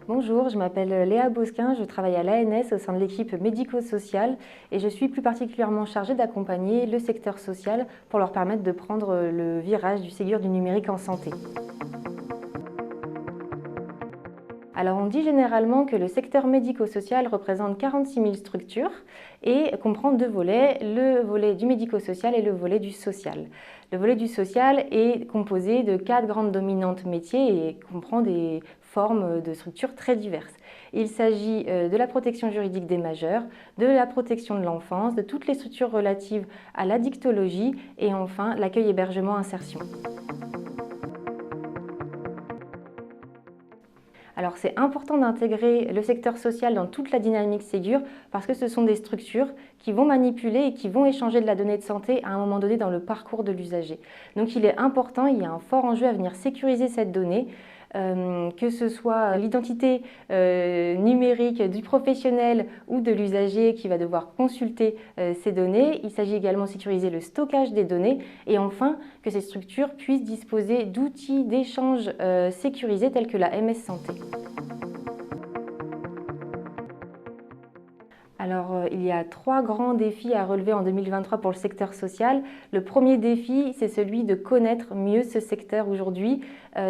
Bonjour, je m'appelle Léa Bosquin, je travaille à l'ANS au sein de l'équipe médico-sociale et je suis plus particulièrement chargée d'accompagner le secteur social pour leur permettre de prendre le virage du Ségur du numérique en santé. Alors on dit généralement que le secteur médico-social représente 46 000 structures et comprend deux volets, le volet du médico-social et le volet du social. Le volet du social est composé de 4 grandes dominantes métiers et comprend des formes de structures très diverses. Il s'agit de la protection juridique des majeurs, de la protection de l'enfance, de toutes les structures relatives à l'addictologie et enfin l'accueil, hébergement, insertion. Alors c'est important d'intégrer le secteur social dans toute la dynamique Ségur parce que ce sont des structures qui vont manipuler et qui vont échanger de la donnée de santé à un moment donné dans le parcours de l'usager. Donc il est important, il y a un fort enjeu à venir sécuriser cette donnée, que ce soit l'identité numérique du professionnel ou de l'usager qui va devoir consulter ces données. Il s'agit également de sécuriser le stockage des données et enfin que ces structures puissent disposer d'outils d'échange sécurisés tels que la MS Santé. Alors, il y a 3 grands défis à relever en 2023 pour le secteur social. Le premier défi, c'est celui de connaître mieux ce secteur aujourd'hui.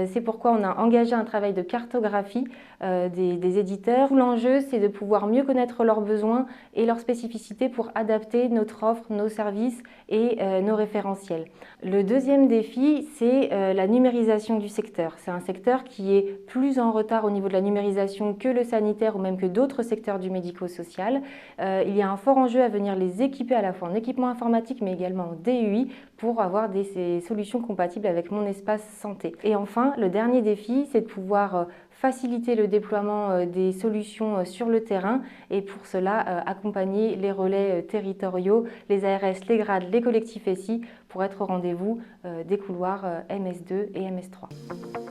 C'est pourquoi on a engagé un travail de cartographie des éditeurs. Tout l'enjeu, c'est de pouvoir mieux connaître leurs besoins et leurs spécificités pour adapter notre offre, nos services et nos référentiels. Le deuxième défi, c'est la numérisation du secteur. C'est un secteur qui est plus en retard au niveau de la numérisation que le sanitaire ou même que d'autres secteurs du médico-social. Il y a un fort enjeu à venir les équiper à la fois en équipement informatique mais également en DUI pour avoir ces solutions compatibles avec mon espace santé. Et enfin, le dernier défi, c'est de pouvoir faciliter le déploiement des solutions sur le terrain et pour cela accompagner les relais territoriaux, les ARS, les grades, les collectifs SI pour être au rendez-vous des couloirs MS2 et MS3.